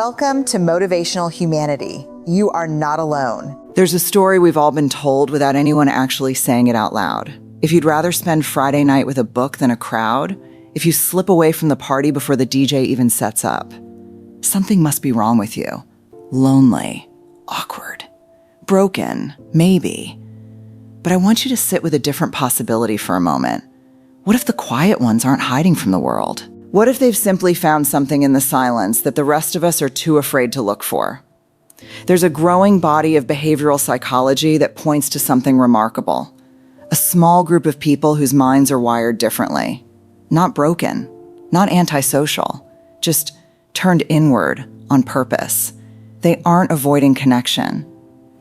Welcome to Motivational Humanity. You are not alone. There's a story we've all been told without anyone actually saying it out loud. If you'd rather spend Friday night with a book than a crowd, if you slip away from the party before the DJ even sets up, something must be wrong with you. Lonely, awkward, broken, maybe. But I want you to sit with a different possibility for a moment. What if the quiet ones aren't hiding from the world? What if they've simply found something in the silence that the rest of us are too afraid to look for? There's a growing body of behavioral psychology that points to something remarkable. A small group of people whose minds are wired differently. Not broken, not antisocial, just turned inward on purpose. They aren't avoiding connection.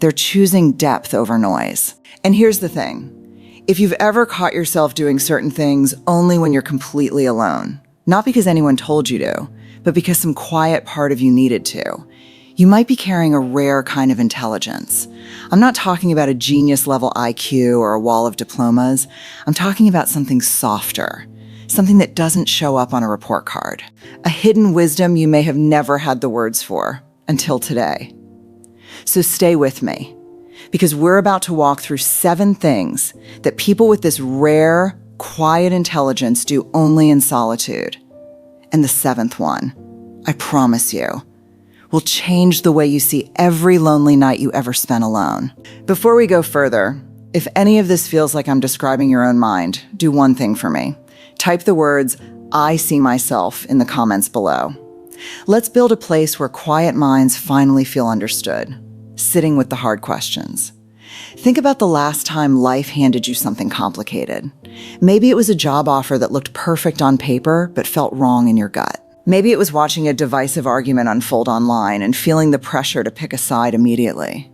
They're choosing depth over noise. And here's the thing. If you've ever caught yourself doing certain things only when you're completely alone, not because anyone told you to, but because some quiet part of you needed to, you might be carrying a rare kind of intelligence. I'm not talking about a genius-level IQ or a wall of diplomas. I'm talking about something softer, something that doesn't show up on a report card. A hidden wisdom you may have never had the words for until today. So stay with me, because we're about to walk through 7 things that people with this rare, quiet intelligence do only in solitude. And the 7th one, I promise you, will change the way you see every lonely night you ever spent alone. Before we go further, if any of this feels like I'm describing your own mind, do one thing for me. Type the words, "I see myself," in the comments below. Let's build a place where quiet minds finally feel understood, sitting with the hard questions. Think about the last time life handed you something complicated. Maybe it was a job offer that looked perfect on paper but felt wrong in your gut. Maybe it was watching a divisive argument unfold online and feeling the pressure to pick a side immediately.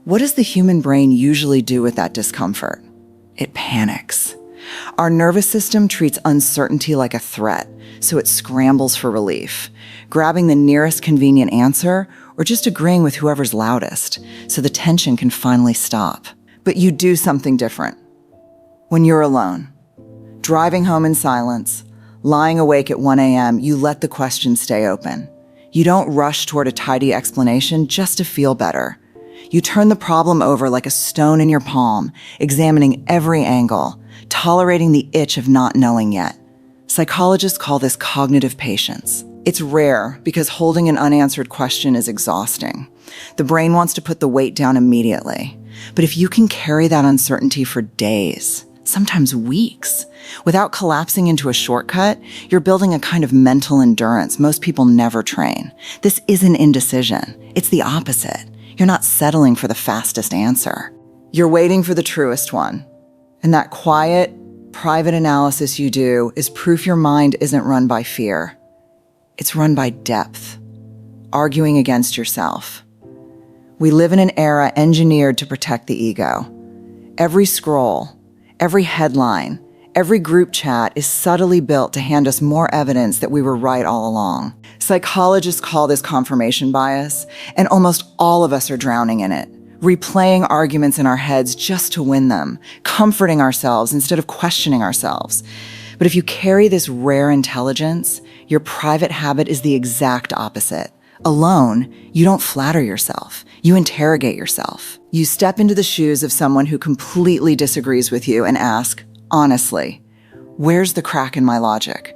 What does the human brain usually do with that discomfort? It panics. Our nervous system treats uncertainty like a threat, so it scrambles for relief, grabbing the nearest convenient answer or just agreeing with whoever's loudest, so the tension can finally stop. But you do something different. When you're alone, driving home in silence, lying awake at 1 a.m., you let the question stay open. You don't rush toward a tidy explanation just to feel better. You turn the problem over like a stone in your palm, examining every angle, tolerating the itch of not knowing yet. Psychologists call this cognitive patience. It's rare because holding an unanswered question is exhausting. The brain wants to put the weight down immediately. But if you can carry that uncertainty for days, sometimes weeks, without collapsing into a shortcut, you're building a kind of mental endurance most people never train. This isn't indecision. It's the opposite. You're not settling for the fastest answer. You're waiting for the truest one. And that quiet, private analysis you do is proof your mind isn't run by fear. It's run by depth, arguing against yourself. We live in an era engineered to protect the ego. Every scroll, every headline, every group chat is subtly built to hand us more evidence that we were right all along. Psychologists call this confirmation bias, and almost all of us are drowning in it, replaying arguments in our heads just to win them, comforting ourselves instead of questioning ourselves. But if you carry this rare intelligence, your private habit is the exact opposite. Alone, you don't flatter yourself. You interrogate yourself. You step into the shoes of someone who completely disagrees with you and ask, honestly, where's the crack in my logic?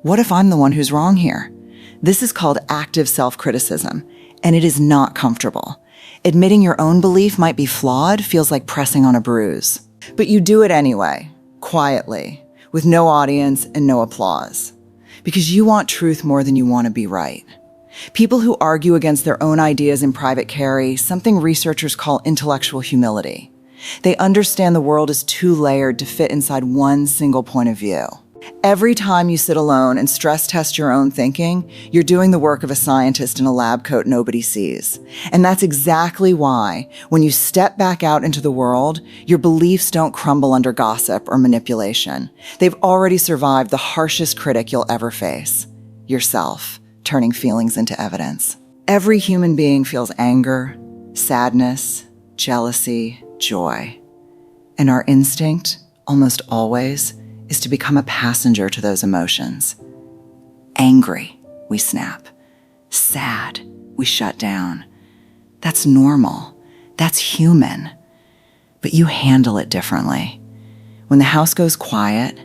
What if I'm the one who's wrong here? This is called active self-criticism, and it is not comfortable. Admitting your own belief might be flawed feels like pressing on a bruise. But you do it anyway, quietly, with no audience and no applause. Because you want truth more than you want to be right. People who argue against their own ideas in private carry something researchers call intellectual humility. They understand the world is too layered to fit inside one single point of view. Every time you sit alone and stress test your own thinking, you're doing the work of a scientist in a lab coat nobody sees. And that's exactly why, when you step back out into the world, your beliefs don't crumble under gossip or manipulation. They've already survived the harshest critic you'll ever face, yourself, turning feelings into evidence. Every human being feels anger, sadness, jealousy, joy. And our instinct, almost always, is to become a passenger to those emotions. Angry, we snap. sad. We shut down. That's normal. That's human. But you handle it differently. When the house goes quiet,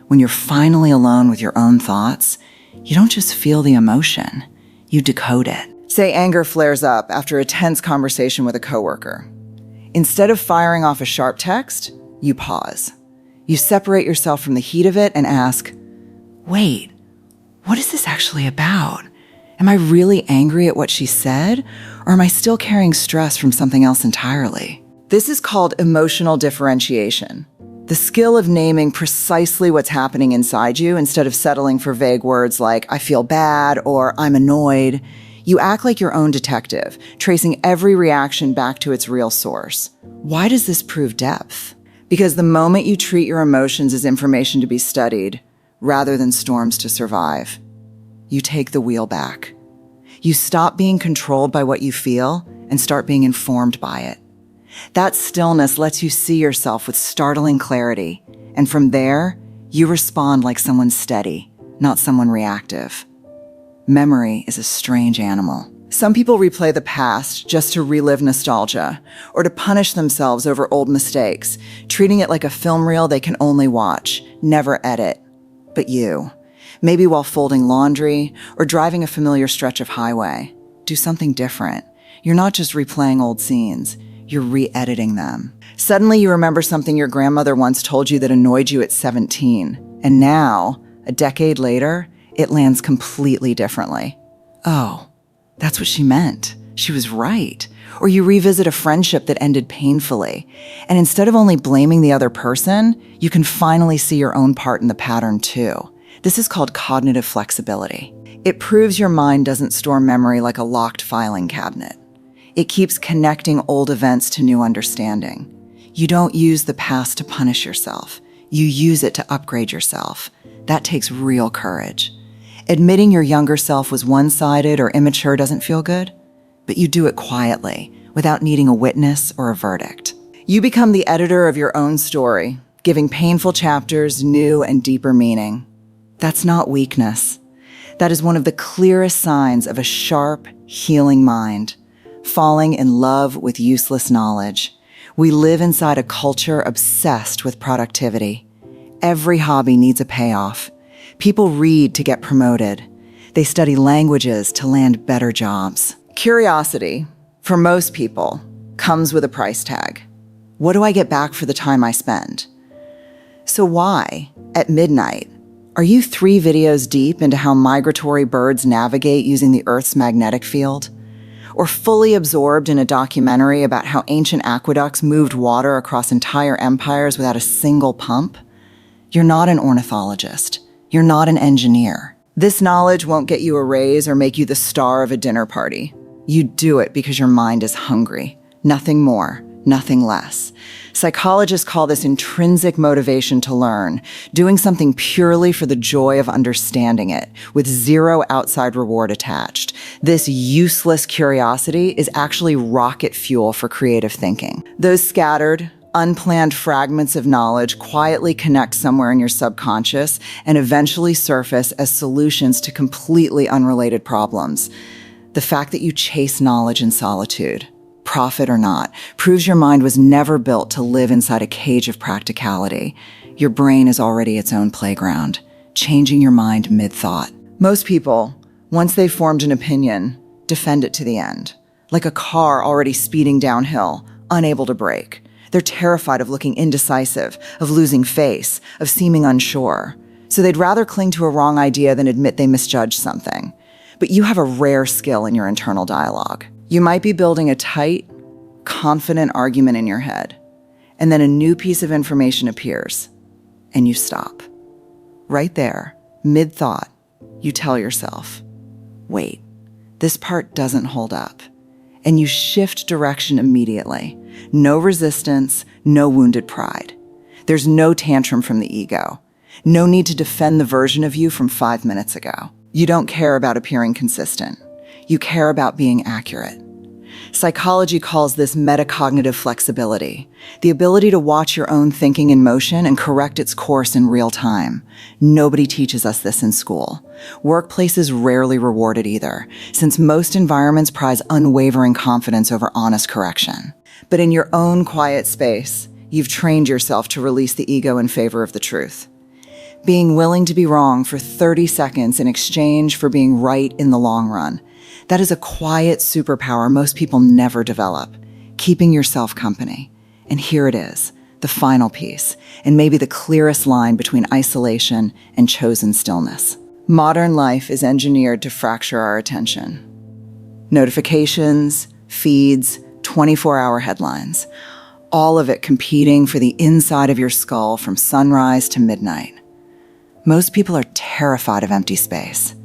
when you're finally alone with your own thoughts, you don't just feel the emotion, you decode it. Say anger flares up after a tense conversation with a coworker. Instead of firing off a sharp text, you pause. You separate yourself from the heat of it and ask, wait, what is this actually about? Am I really angry at what she said, or am I still carrying stress from something else entirely? This is called emotional differentiation. The skill of naming precisely what's happening inside you instead of settling for vague words like, I feel bad or I'm annoyed. You act like your own detective, tracing every reaction back to its real source. Why does this prove depth? Because the moment you treat your emotions as information to be studied, rather than storms to survive, you take the wheel back. You stop being controlled by what you feel and start being informed by it. That stillness lets you see yourself with startling clarity, and from there, you respond like someone steady, not someone reactive. Memory is a strange animal. Some people replay the past just to relive nostalgia, or to punish themselves over old mistakes, treating it like a film reel they can only watch, never edit. But you, maybe while folding laundry or driving a familiar stretch of highway, do something different. You're not just replaying old scenes. You're re-editing them. Suddenly you remember something your grandmother once told you that annoyed you at 17. And now, a decade later, it lands completely differently. Oh, that's what she meant. She was right. Or you revisit a friendship that ended painfully. And instead of only blaming the other person, you can finally see your own part in the pattern too. This is called cognitive flexibility. It proves your mind doesn't store memory like a locked filing cabinet. It keeps connecting old events to new understanding. You don't use the past to punish yourself. You use it to upgrade yourself. That takes real courage. Admitting your younger self was one-sided or immature doesn't feel good, but you do it quietly, without needing a witness or a verdict. You become the editor of your own story, giving painful chapters new and deeper meaning. That's not weakness. That is one of the clearest signs of a sharp, healing mind. Falling in love with useless knowledge. We live inside a culture obsessed with productivity. Every hobby needs a payoff. People read to get promoted. They study languages to land better jobs. Curiosity, for most people, comes with a price tag. What do I get back for the time I spend? So why, at midnight, are you 3 videos deep into how migratory birds navigate using the Earth's magnetic field? Or fully absorbed in a documentary about how ancient aqueducts moved water across entire empires without a single pump? You're not an ornithologist. You're not an engineer. This knowledge won't get you a raise or make you the star of a dinner party. You do it because your mind is hungry. Nothing more, nothing less. Psychologists call this intrinsic motivation to learn, doing something purely for the joy of understanding it, with zero outside reward attached. This useless curiosity is actually rocket fuel for creative thinking. Those scattered, unplanned fragments of knowledge quietly connect somewhere in your subconscious and eventually surface as solutions to completely unrelated problems. The fact that you chase knowledge in solitude, profit or not, proves your mind was never built to live inside a cage of practicality. Your brain is already its own playground, changing your mind mid-thought. Most people, once they've formed an opinion, defend it to the end, like a car already speeding downhill, unable to brake. They're terrified of looking indecisive, of losing face, of seeming unsure. So they'd rather cling to a wrong idea than admit they misjudged something. But you have a rare skill in your internal dialogue. You might be building a tight, confident argument in your head, and then a new piece of information appears, and you stop. Right there, mid-thought, you tell yourself, wait, this part doesn't hold up. And you shift direction immediately. No resistance, no wounded pride. There's no tantrum from the ego. No need to defend the version of you from 5 minutes ago. You don't care about appearing consistent. You care about being accurate. Psychology calls this metacognitive flexibility, the ability to watch your own thinking in motion and correct its course in real time. Nobody teaches us this in school. Workplaces rarely reward it either, since most environments prize unwavering confidence over honest correction. But in your own quiet space, you've trained yourself to release the ego in favor of the truth. Being willing to be wrong for 30 seconds in exchange for being right in the long run. That is a quiet superpower most people never develop, keeping yourself company. And here it is, the final piece, and maybe the clearest line between isolation and chosen stillness. Modern life is engineered to fracture our attention. Notifications, feeds, 24-hour headlines, all of it competing for the inside of your skull from sunrise to midnight. Most people are terrified of empty space.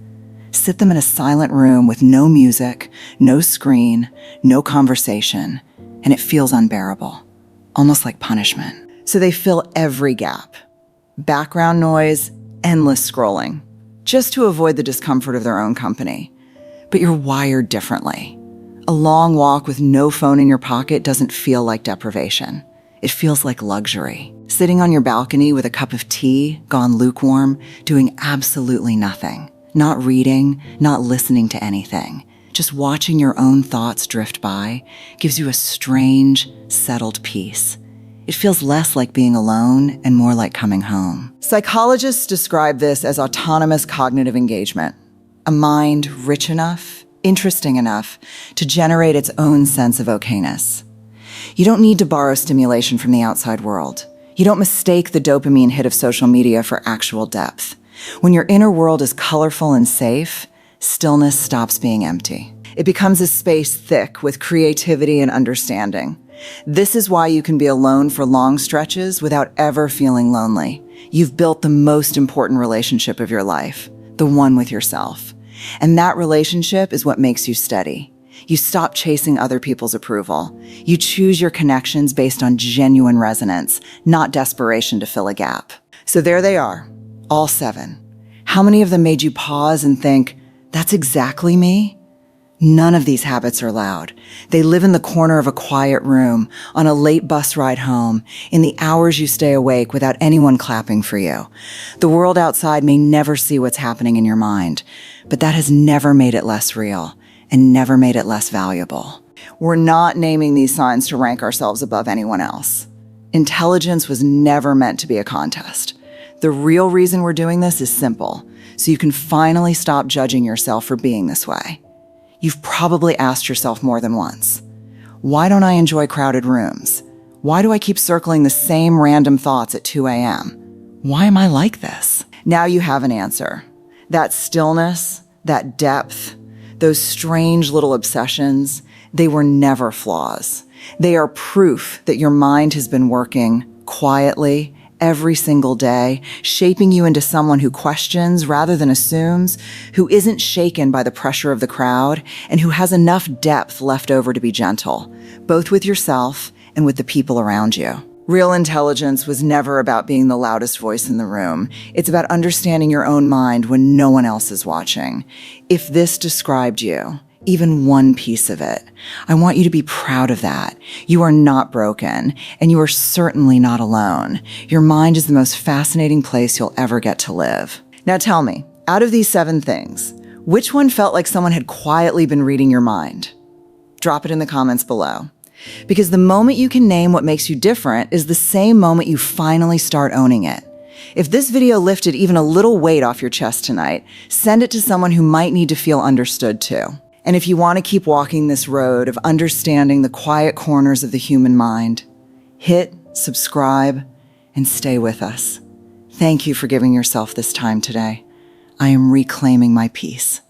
Sit them in a silent room with no music, no screen, no conversation, and it feels unbearable, almost like punishment. So they fill every gap. Background noise, endless scrolling, just to avoid the discomfort of their own company. But you're wired differently. A long walk with no phone in your pocket doesn't feel like deprivation. It feels like luxury. Sitting on your balcony with a cup of tea, gone lukewarm, doing absolutely nothing. Not reading, not listening to anything. Just watching your own thoughts drift by gives you a strange, settled peace. It feels less like being alone and more like coming home. Psychologists describe this as autonomous cognitive engagement, a mind rich enough, interesting enough to generate its own sense of okayness. You don't need to borrow stimulation from the outside world. You don't mistake the dopamine hit of social media for actual depth. When your inner world is colorful and safe, stillness stops being empty. It becomes a space thick with creativity and understanding. This is why you can be alone for long stretches without ever feeling lonely. You've built the most important relationship of your life, the one with yourself. And that relationship is what makes you steady. You stop chasing other people's approval. You choose your connections based on genuine resonance, not desperation to fill a gap. So there they are, all 7. How many of them made you pause and think, that's exactly me? None of these habits are loud. They live in the corner of a quiet room, on a late bus ride home, in the hours you stay awake without anyone clapping for you. The world outside may never see what's happening in your mind, but that has never made it less real and never made it less valuable. We're not naming these signs to rank ourselves above anyone else. Intelligence was never meant to be a contest. The real reason we're doing this is simple, so you can finally stop judging yourself for being this way. You've probably asked yourself more than once, why don't I enjoy crowded rooms? Why do I keep circling the same random thoughts at 2 a.m.? Why am I like this? Now you have an answer. That stillness, that depth, those strange little obsessions, they were never flaws. They are proof that your mind has been working quietly every single day, shaping you into someone who questions rather than assumes, who isn't shaken by the pressure of the crowd, and who has enough depth left over to be gentle, both with yourself and with the people around you. Real intelligence was never about being the loudest voice in the room. It's about understanding your own mind when no one else is watching. If this described you, even one piece of it, I want you to be proud of that. You are not broken, and you are certainly not alone. Your mind is the most fascinating place you'll ever get to live. Now tell me, out of these 7 things, which one felt like someone had quietly been reading your mind? Drop it in the comments below. Because the moment you can name what makes you different is the same moment you finally start owning it. If this video lifted even a little weight off your chest tonight, send it to someone who might need to feel understood too. And if you want to keep walking this road of understanding the quiet corners of the human mind, hit subscribe and stay with us. Thank you for giving yourself this time today. I am reclaiming my peace.